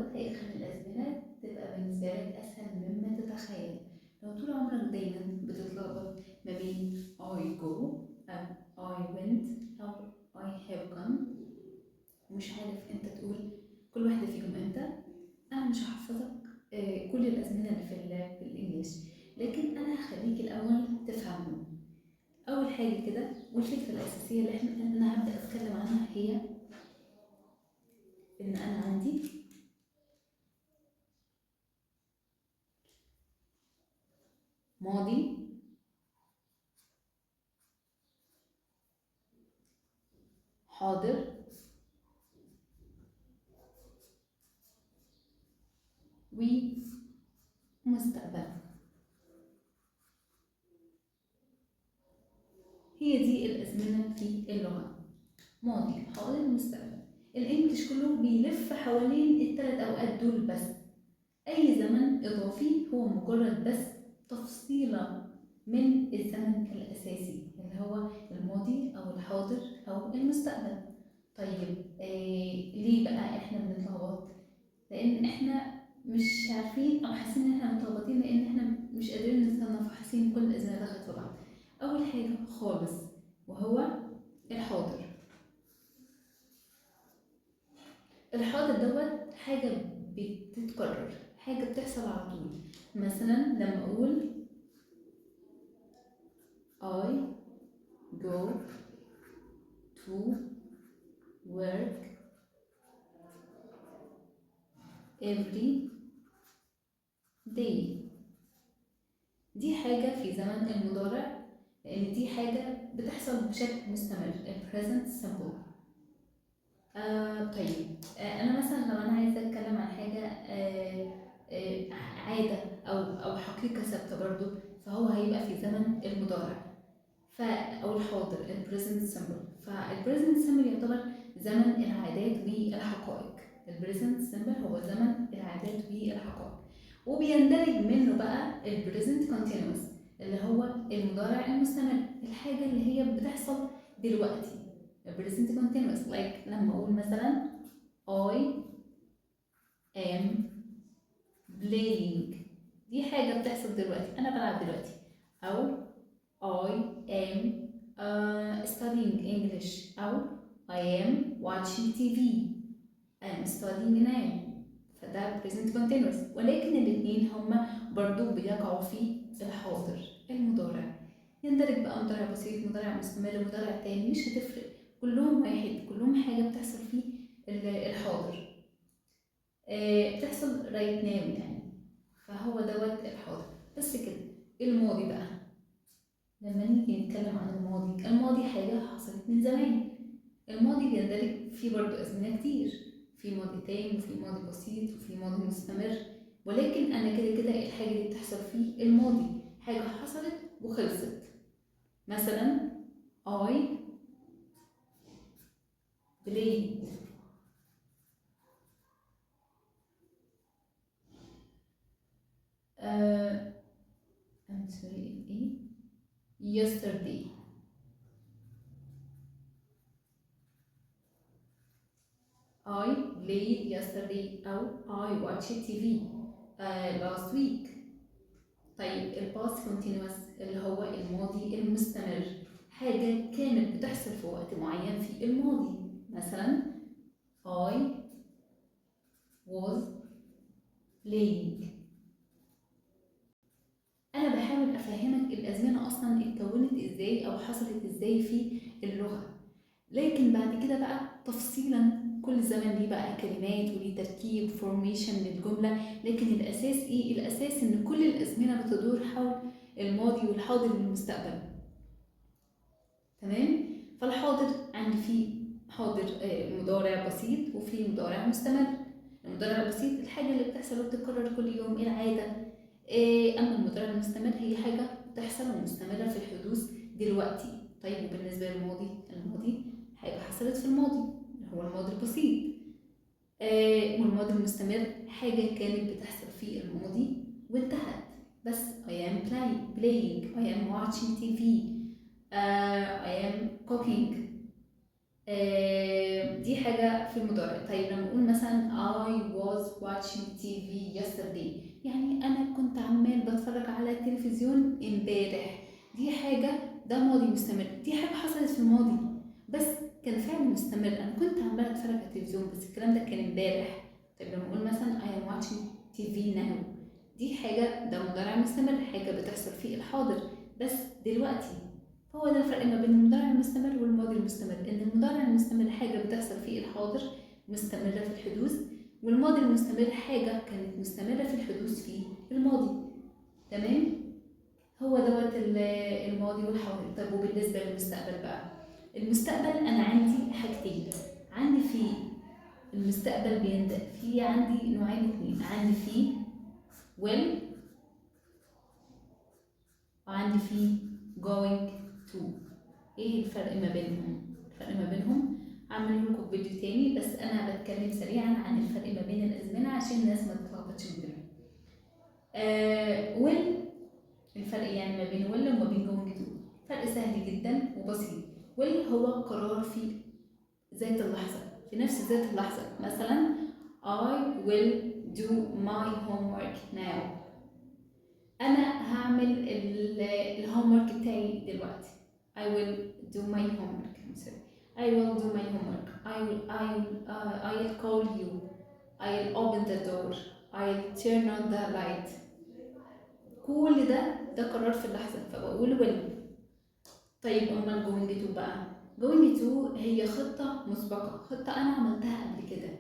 دوت هيخلي الأزمنة تبقى بالنسبة لك أسهل مما تتخيل. لو طول عمرك دايما بتتلخبط ما بين I go أو I went أو I have gone ومش عارف انت تقول كل واحدة فيهم امتى، أنا مش هحفظك كل الأزمنة اللي في الإنجليش، لكن أنا هخليك الأول تفهمهم. أول حاجة كده والفكرة الأساسية اللي أنا هبدأ أتكلم عنها هي إن أنا عندي ماضي حاضر ومستقبل. هي دي الأزمنة في اللغة، ماضي حاضر مستقبل. الإنجليش كله بيلف حوالين الثلاث أوقات دول بس، أي زمن إضافي هو مجرد بس تفصيلة من الزمن الأساسي اللي هو الماضي أو الحاضر أو المستقبل. طيب ليه بقى إحنا بنتلخبط؟ لأن إحنا مش عارفين أو حاسين إن إحنا متلخبطين لأن إحنا مش قادرين نتصنف وحاسين كل الأزمنة دخلت في بعض. أول حاجة خالص وهو الحاضر. الحاضر دوت حاجة بتتكرر، حاجة بتحصل على طول. مثلا لما أقول I go to work every day، دي حاجة في زمن المضارع لأن دي حاجة بتحصل بشكل مستمر، present simple. طيب أنا مثلا لو أنا عايزة أتكلم عن حاجة عادة أو حقيقة ثابتة برضو، فهو هيبقى في زمن المضارع أو الحاضر present simple. present simple يعتبر زمن العادات والحقائق. present simple هو زمن العادات والحقائق، وبيندرج منه بقى present continuous اللي هو المضارع المستمر، الحاجة اللي هي بتحصل دلوقتي. present continuous like لما أقول مثلا I am playing، دي حاجة بتحصل دلوقتي، أنا بلعب دلوقتي. أو I am studying English أو I am watching TV I'm studying now، فده present continuous. ولكن الاثنين هما برضو بيقعوا في الحاضر المضارع. يندرج بقى مضارع بسيط، مضارع مستمر، مضارع تاني، مش هتفرق، كلهم واحد، كلهم حاجة بتحصل في الحاضر، بتحصل right now يعني، فهو دوت الحاضر. بس كده. الماضي بقى لما نيجي نتكلم عن الماضي حاجة حصلت من زمان. الماضي بيندرج فيه برضو أزمنة كتير، في ماضي تام وفي ماضي بسيط وفي ماضي مستمر، ولكن أنا كده الحاجة دي بتحصل في الماضي، حاجة حصلت وخلصت. مثلا I played I'm sorry yesterday. I played yesterday أو I watched TV last week. طيب الباست كونتينوس اللي هو الماضي المستمر، حاجة كانت بتحصل في وقت معين في الماضي. مثلا I was playing. أنا بحاول أفهمك الأزمنة أصلا اتكونت إزاي أو حصلت إزاي في اللغة، لكن بعد كده بقى تفصيلا كل زمن ليه بقى كلمات وليه تركيب فورميشن للجملة، لكن الأساس إيه؟ الأساس إن كل الأزمنة بتدور حول الماضي والحاضر والمستقبل. تمام؟ فالحاضر عندي فيه حاضر مضارع بسيط وفيه مضارع مستمر. المضارع البسيط الحاجة اللي بتحصل وبتتكرر كل يوم، العادة. أما المضارع المستمر هي حاجة بتحصل ومستمرة في الحدوث دلوقتي. طيب وبالنسبة للماضي، الماضي حاجة حصلت في الماضي اللي هو الماضي البسيط. والماضي المستمر حاجة كانت بتحصل في الماضي وانتهت. بس I am playing I am watching TV I am cooking. دي حاجة في المضارع. طيب لما اقول مثلا I was watching TV yesterday، يعني انا كنت عمال بتفرج على التلفزيون امبارح. دي حاجة، ده ماضي مستمر، دي حاجة حصلت في الماضي بس كان فعل مستمر، انا كنت عمال اتفرج على التلفزيون بس الكلام ده كان امبارح. طيب لما اقول مثلا I am watching TV now، دي حاجة، ده مضارع مستمر، حاجة بتحصل في الحاضر بس دلوقتي. هو ده الفرق ما بين المضارع المستمر والماضي المستمر، ان المضارع المستمر حاجة بتحصل في الحاضر مستمرة في الحدوث، والماضي المستمر حاجة كانت مستمرة في الحدوث في الماضي. تمام؟ هو دوت الماضي والحاضر. طب وبالنسبة للمستقبل بقى، المستقبل أنا عندي حاجتين. عندي في المستقبل في عندي نوعين اتنين، عندي في will وعندي في going to. ايه الفرق ما بينهم؟ الفرق ما بينهم عامله لكم فيديو تاني، بس انا بتكلم سريعا عن الفرق ما بين الازمنه عشان الناس ما تتلخبطش ما بينهم. will، الفرق يعني ما بين will وما بين going to فرق سهل جدا وبسيط. will هو قرار في ذات اللحظه، في نفس ذات اللحظه. مثلا I will do my homework now، انا هعمل الهومورك بتاعي دلوقتي. I will do my homework. I'm sorry. I will do my homework. I'll call you. I'll open the door. I'll turn on the light. كل ده قرار في اللحظة، فبقول will. طيب أمال going to بقى؟ going to هي خطة مسبقة، خطة أنا عملتها قبل كده.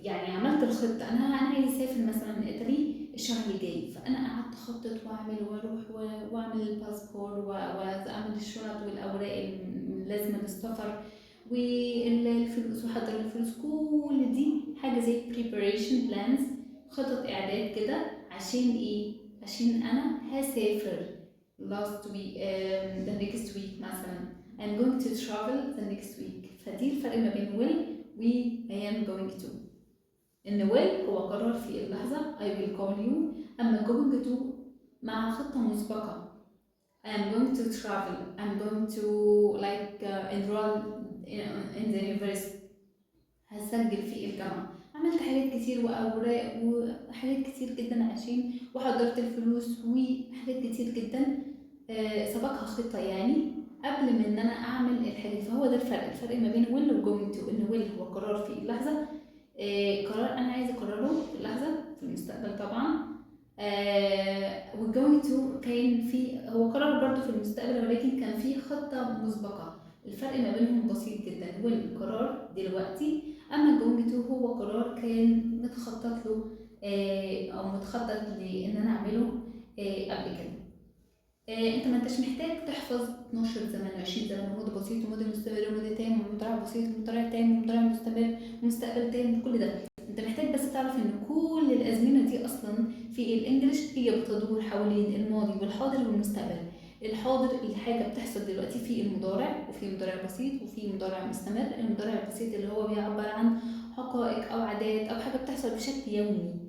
يعني عملت الخطة، أنا عايز أسافر مثلا إيطالي الشهر الجاي، فأنا قعدت أخطط وأعمل وأروح وأعمل الباسبور وأعمل الشنط والأوراق اللازمة للسفر والفلوس وأحضر الفلوس. كل دي حاجة زي preparation plans، خطط إعداد كده. عشان إيه؟ عشان أنا هسافر last week the next week مثلا I'm going to travel the next week. فدي الفرق ما بين will و I am going to. إن will هو قرار في اللحظة I will call you، أما going to مع خطة مسبقة. I am going to travel. I'm going to like enroll in the university. هسجل في الجامعة. عملت حاجات كتير وأوراق وحاجات كتير جدا عشان وحضرت الفلوس وحاجات كتير جدا سبقها خطة يعني قبل ما ان انا اعمل الحاجة. فهو ده الفرق ما بين will و going to. ان will هو قرار في اللحظة، قرار انا عايزة اقرره في اللحظة في المستقبل طبعا. و going to كان في هو قرار برضو في المستقبل ولكن كان في خطة مسبقة. الفرق ما بينهم بسيط جدا. will قرار دلوقتي، اما going to هو قرار كان متخطط له او متخطط لان انا اعمله قبل كده. انت ما انتش محتاج تحفظ 12 زمن و20 زمن وماضي بسيط وماضي مستمر وماضي تام ومضارع بسيط ومضارع تام ومضارع مستمر ومستقبل تام، كل ده انت محتاج بس تعرف ان كل الازمنه دي اصلا في الانجليش هي بتدور حوالين الماضي والحاضر والمستقبل. الحاضر الحاجه بتحصل دلوقتي في المضارع، وفي مضارع بسيط وفي مضارع مستمر. المضارع البسيط اللي هو بيعبر عن حقائق او عادات او حاجه بتحصل بشكل يومي.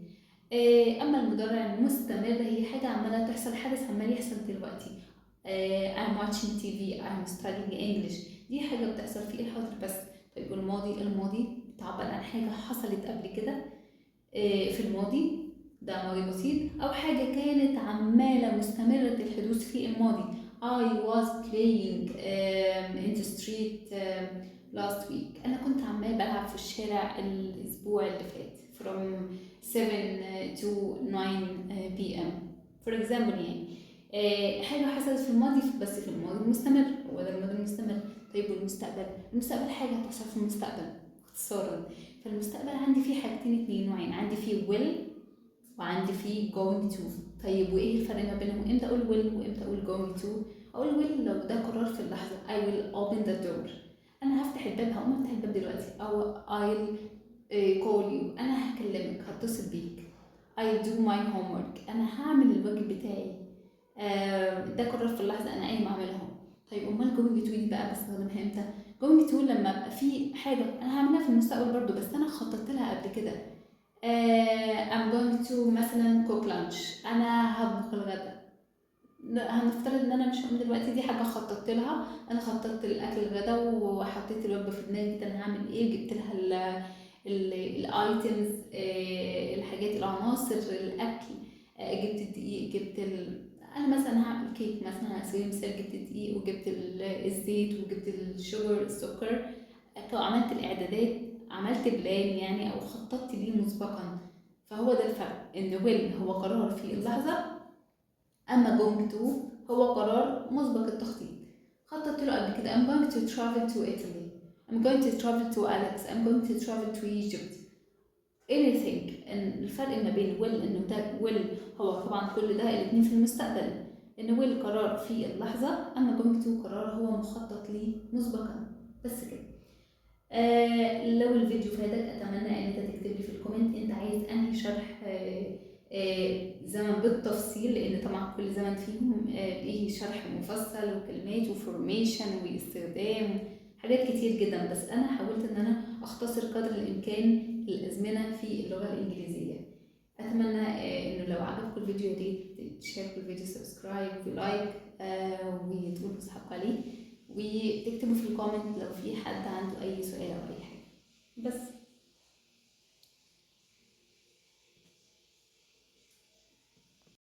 اما المضارع المستمر هي حاجه عماله تحصل، حدث عمال يحصل دلوقتي. I'm watching TV. I'm studying English. دي حاجه بتحصل في الحاضر بس. طيب الماضي بتعبر عن حاجه حصلت قبل كده في الماضي، ده ماضي بسيط. او حاجه كانت عماله مستمره الحدوث في الماضي. I was playing in the street last week. انا كنت عمال بلعب في الشارع الاسبوع اللي فات from 7 to 9 p.m. for example يعني حاجة حصلت في الماضي بس في الماضي المستمر، هو ده الماضي المستمر. طيب والمستقبل؟ المستقبل حاجة هتحصل في المستقبل اختصارا. فالمستقبل عندي فيه حاجتين اتنين نوعين، عندي فيه will وعندي فيه going to. طيب وايه الفرق ما بينهم؟ امتى اقول will وامتى اقول going to؟ اقول will لو ده قرار في اللحظة I will open the door، انا هفتح الباب، هقوم افتح الباب دلوقتي. او I'll call you، انا هكلمك هتصل بيك. I'll do my homework، انا هعمل الواجب بتاعي. ده قرار في اللحظة انا قايمة اعملهم. طيب امال going to دي بقى بستخدمها امتى؟ going to لما ابقى في حاجة انا هعملها في المستقبل برضو بس انا خططت لها قبل كده. I'm going to مثلا cook lunch، انا هطبخ الغداء هنفترض ان انا مش هقوم دلوقتي، دي حاجه خططت لها، انا خططت الاكل الغدا وحطيت الوجبه في دماغي انا هعمل ايه، جبت لها الايتمز، الحاجات، العناصر، الاكل، جبت الدقيق، انا مثلا هعمل كيك مثلا على سبيل المثال، جبت الدقيق وجبت الزيت وجبت الشوجر، السكر، عملت الاعدادات، عملت بلان يعني او خططت ليه مسبقا. فهو ده الفرق، ان ويل هو قرار في اللحظه، اما going to هو قرار مسبق التخطيط. خططت له قبل كده I'm going to travel to Italy, I'm going to travel to Alex, I'm going to travel to Egypt, anything. ان الفرق ما بين will انه ده will هو طبعا كل ده الاتنين في المستقبل، ان will قرار في اللحظة، اما going to قرار هو مخطط ليه مسبقا. بس كده. لو الفيديو فادك اتمنى ان انت تكتب لي في الكومنت انت عايز انهي شرح زمن بالتفصيل، لان طبعا كل زمن فيهم ليه شرح مفصل وكلمات وفورميشن واستخدام حاجات كتير جدا، بس انا حاولت ان انا اختصر قدر الامكان الازمنه في اللغه الانجليزيه. اتمنى انه لو عجبكم الفيديو يا ريت تشاركوا الفيديو، سبسكرايب ولايك، وتقولوا لاصحابكم عليه، وتكتبوا في الكومنت لو في حد عنده اي سؤال او